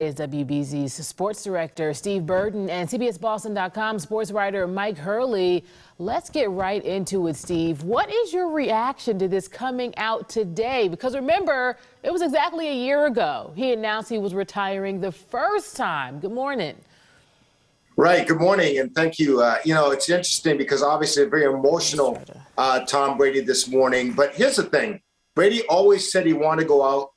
is WBZ's sports director, Steve Burton, and CBSBoston.com sports writer, Mike Hurley. Let's get right into it, Steve. What is your reaction to this coming out today? Because remember, it was exactly a year ago he announced he was retiring the first time. Good morning. Right. Good morning. And thank you. It's interesting because obviously a very emotional Tom Brady this morning. But here's the thing. Brady always said he wanted to go out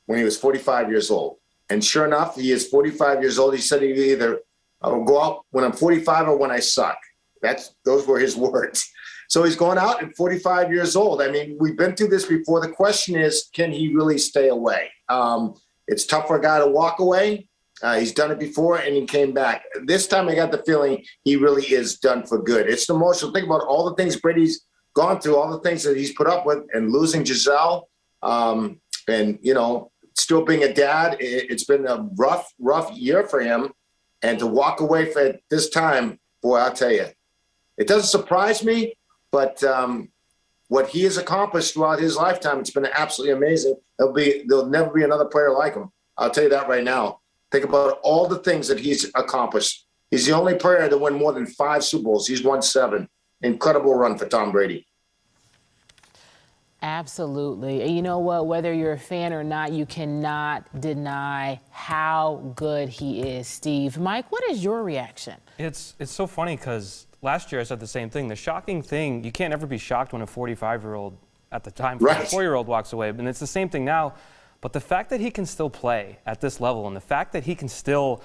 when he was 45 years old. And sure enough, he is 45 years old. He said he'd either go out when I'm 45 or when I suck. Those were his words. So he's going out at 45 years old. I mean, we've been through this before. The question is, can he really stay away? It's tough for a guy to walk away. He's done it before and he came back. This time I got the feeling he really is done for good. It's emotional. Think about all the things Brady's gone through, all the things that he's put up with, and losing Giselle, still being a dad. It's been a rough year for him. And to walk away for this time, boy, I'll tell you, it doesn't surprise me, but what he has accomplished throughout his lifetime, it's been absolutely amazing. There'll never be another player like him. I'll tell you that right now. Think about all the things that he's accomplished. He's the only player to win more than 5 Super Bowls. He's won 7. Incredible run for Tom Brady. Absolutely. And you know what? Whether you're a fan or not, you cannot deny how good he is, Steve. Mike, what is your reaction? It's so funny because last year I said the same thing. The shocking thing, you can't ever be shocked when a 45-year-old, at the time, 44-year-old walks away. And it's the same thing now. But the fact that he can still play at this level and the fact that he can still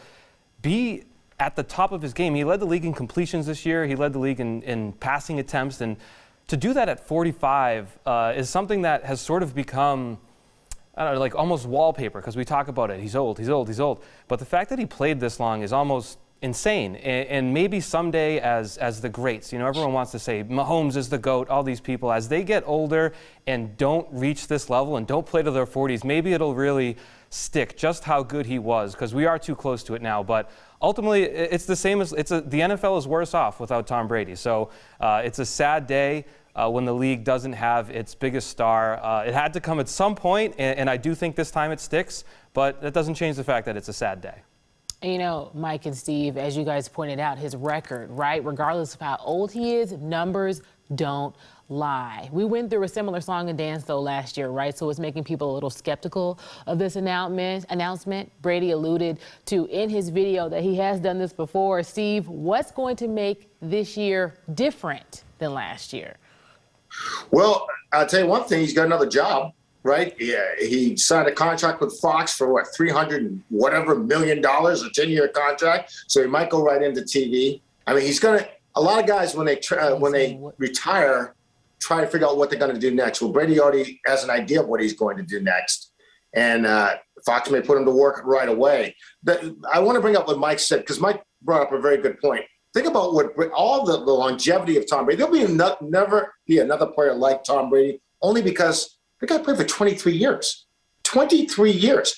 be at the top of his game, he led the league in completions this year. He led the league in passing attempts. And to do that at 45 is something that has sort of become, I don't know, like almost wallpaper because we talk about it. He's old, he's old, he's old. But the fact that he played this long is almost insane. And maybe someday as the greats, everyone wants to say Mahomes is the GOAT, all these people, as they get older and don't reach this level and don't play to their 40s, maybe it'll really stick just how good he was, because we are too close to it now. But ultimately, it's the same as the NFL is worse off without Tom Brady. So it's a sad day when the league doesn't have its biggest star. It had to come at some point, and I do think this time it sticks, but that doesn't change the fact that it's a sad day. Mike and Steve, as you guys pointed out, his record, right? Regardless of how old he is, numbers don't lie. We went through a similar song and dance, though, last year, right? So it's making people a little skeptical of this announcement. Brady alluded to in his video that he has done this before. Steve, what's going to make this year different than last year? Well, I'll tell you one thing. He's got another job. Right? Yeah, he signed a contract with Fox for what, $300 and whatever million, a 10-year contract. So he might go right into TV. I mean, a lot of guys when they retire, try to figure out what they're going to do next. Well, Brady already has an idea of what he's going to do next. And Fox may put him to work right away. But I want to bring up what Mike said, because Mike brought up a very good point. Think about all the longevity of Tom Brady. There'll never be another player like Tom Brady, only because the guy played for 23 years. 23 years.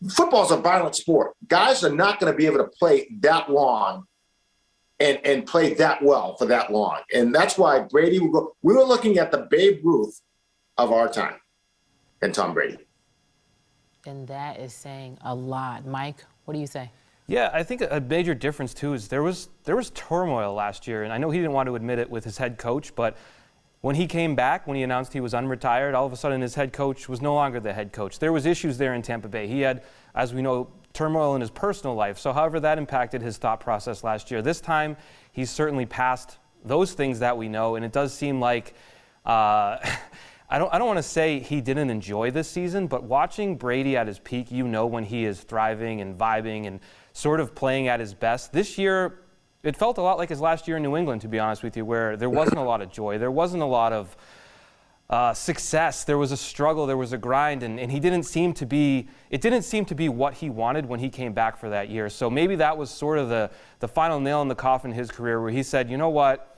Football's a violent sport. Guys are not going to be able to play that long and play that well for that long. And that's why Brady will go. We were looking at the Babe Ruth of our time and Tom Brady. And that is saying a lot. Mike, what do you say? Yeah, I think a major difference, too, is there was turmoil last year. And I know he didn't want to admit it with his head coach, but when he came back, when he announced he was unretired, all of a sudden his head coach was no longer the head coach. There was issues there in Tampa Bay. He had, as we know, turmoil in his personal life. So however that impacted his thought process last year. This time, he's certainly past those things that we know. And it does seem like, I don't want to say he didn't enjoy this season, but watching Brady at his peak, when he is thriving and vibing and sort of playing at his best. This year, it felt a lot like his last year in New England, to be honest with you, where there wasn't a lot of joy. There wasn't a lot of success. There was a struggle. There was a grind. And it didn't seem to be what he wanted when he came back for that year. So maybe that was sort of the final nail in the coffin in his career, where he said, you know what,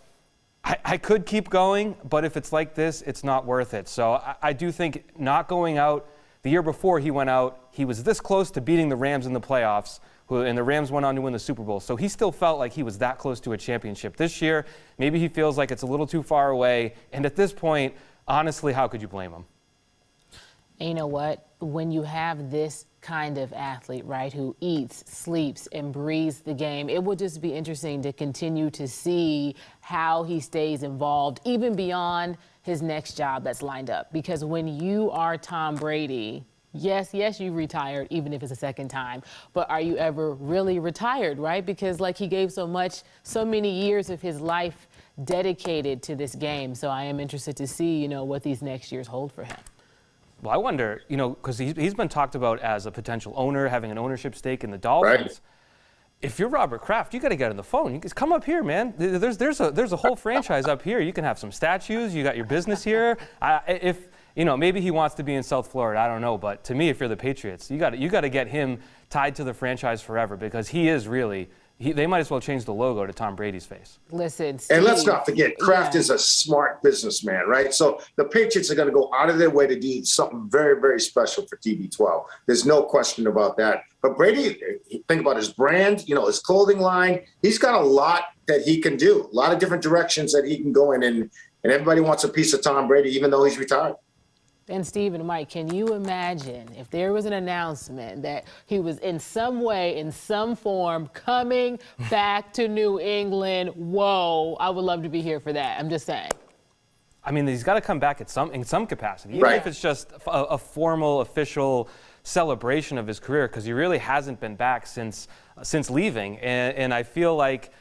I could keep going, but if it's like this, it's not worth it. So I do think not going out, the year before he went out, he was this close to beating the Rams in the playoffs, and the Rams went on to win the Super Bowl. So he still felt like he was that close to a championship. This year, maybe he feels like it's a little too far away. And at this point, honestly, how could you blame him? And you know what? When you have this kind of athlete, right, who eats, sleeps, and breathes the game. It will just be interesting to continue to see how he stays involved, even beyond his next job that's lined up. Because when you are Tom Brady, yes, you retired, even if it's a second time, but are you ever really retired, right? Because like he gave so many years of his life dedicated to this game. So I am interested to see, what these next years hold for him. Well, I wonder, because he's been talked about as a potential owner, having an ownership stake in the Dolphins. Right. If you're Robert Kraft, you got to get on the phone. You just come up here, man. There's a whole franchise up here. You can have some statues. You got your business here. Maybe he wants to be in South Florida. I don't know. But to me, if you're the Patriots, you got to get him tied to the franchise forever, because he is really. They might as well change the logo to Tom Brady's face. Listen, Steve, and let's not forget, Kraft is a smart businessman, right? So the Patriots are going to go out of their way to do something very, very special for TB12. There's no question about that. But Brady, think about his brand, his clothing line. He's got a lot that he can do, a lot of different directions that he can go in, and everybody wants a piece of Tom Brady, even though he's retired. And Steve and Mike, can you imagine if there was an announcement that he was in some way, in some form, coming back to New England? Whoa, I would love to be here for that. I'm just saying. I mean, he's got to come back in some capacity, even if it's just a formal, official celebration of his career, because he really hasn't been back since leaving. And I feel like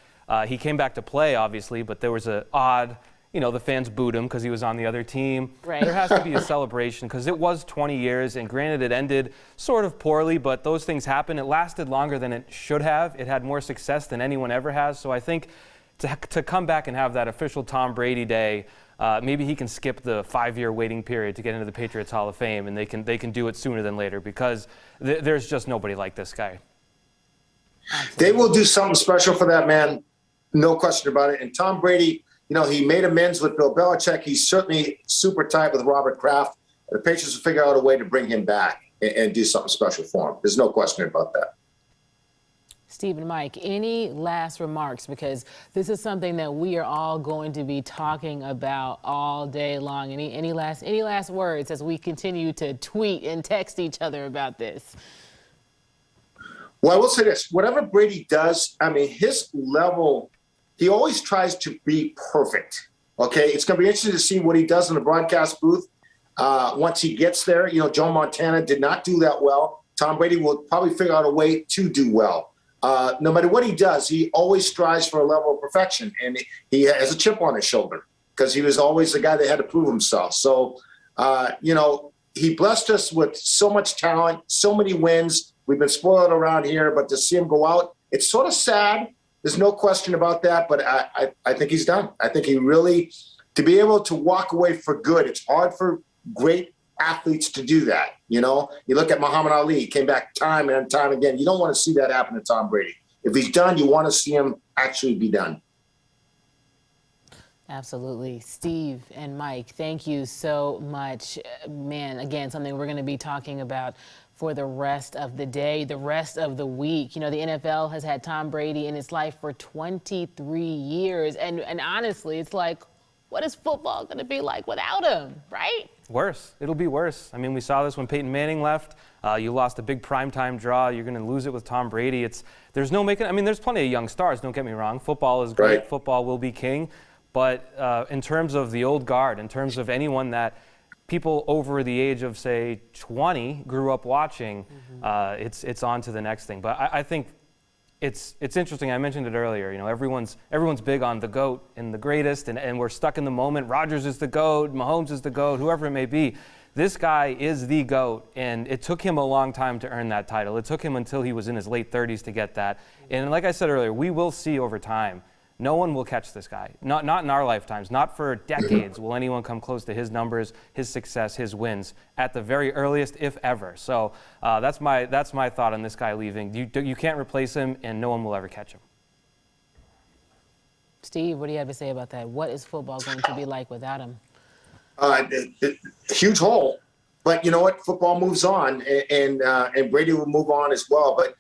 he came back to play, obviously, but there was an odd. The fans booed him because he was on the other team. Right. There has to be a celebration, because it was 20 years, and granted it ended sort of poorly, but those things happen. It lasted longer than it should have. It had more success than anyone ever has. So I think to come back and have that official Tom Brady day, maybe he can skip the 5-year waiting period to get into the Patriots Hall of Fame, and they can do it sooner than later, because there's just nobody like this guy. They will do something special for that man, no question about it. And Tom Brady, he made amends with Bill Belichick. He's certainly super tight with Robert Kraft. The Patriots will figure out a way to bring him back and do something special for him. There's no question about that. Steve and Mike, any last remarks? Because this is something that we are all going to be talking about all day long. Any last words as we continue to tweet and text each other about this? Well, I will say this. Whatever Brady does, his level, he always tries to be perfect, okay? It's going to be interesting to see what he does in the broadcast booth once he gets there. Joe Montana did not do that well. Tom Brady will probably figure out a way to do well. No matter what he does, he always strives for a level of perfection, and he has a chip on his shoulder because he was always the guy that had to prove himself. So, he blessed us with so much talent, so many wins. We've been spoiled around here, but to see him go out, it's sort of sad. There's no question about that, but I think he's done. I think he really, to be able to walk away for good, it's hard for great athletes to do that. You look at Muhammad Ali, he came back time and time again. You don't want to see that happen to Tom Brady. If he's done, you want to see him actually be done. Absolutely. Steve and Mike, thank you so much. Man, again, something we're going to be talking about for the rest of the day, the rest of the week. The NFL has had Tom Brady in its life for 23 years. And honestly, it's like, what is football going to be like without him, right? Worse. It'll be worse. We saw this when Peyton Manning left. You lost a big primetime draw. You're going to lose it with Tom Brady. There's plenty of young stars, don't get me wrong. Football is great. Right. Football will be king. But in terms of the old guard, in terms of anyone that people over the age of, say, 20 grew up watching, it's on to the next thing. But I think it's interesting. I mentioned it earlier. Everyone's big on the GOAT and the greatest, and we're stuck in the moment. Rodgers is the GOAT, Mahomes is the GOAT, whoever it may be. This guy is the GOAT, and it took him a long time to earn that title. It took him until he was in his late 30s to get that. And like I said earlier, we will see over time. No one will catch this guy. Not in our lifetimes. Not for decades will anyone come close to his numbers, his success, his wins at the very earliest, if ever. So that's my thought on this guy leaving. You can't replace him, and no one will ever catch him. Steve, what do you have to say about that? What is football going to be like without him? Huge hole. But you know what? Football moves on, and Brady will move on as well. But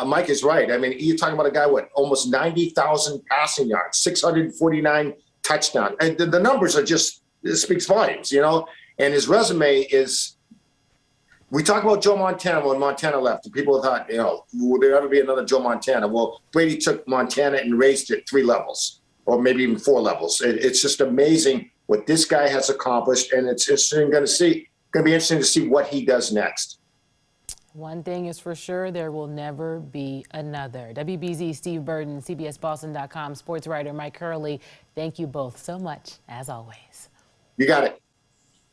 Mike is right. You're talking about a guy with almost 90,000 passing yards, 649 touchdowns. And the numbers are it speaks volumes, And his resume is We talk about Joe Montana when Montana left, and people thought, will there ever be another Joe Montana? Well, Brady took Montana and raised it 3 levels, or maybe even 4 levels. It's just amazing what this guy has accomplished, and it's interesting going to be interesting to see what he does next. One thing is for sure, there will never be another. WBZ Steve Burton, CBSBoston.com sports writer Mike Hurley, thank you both so much, as always. You got it.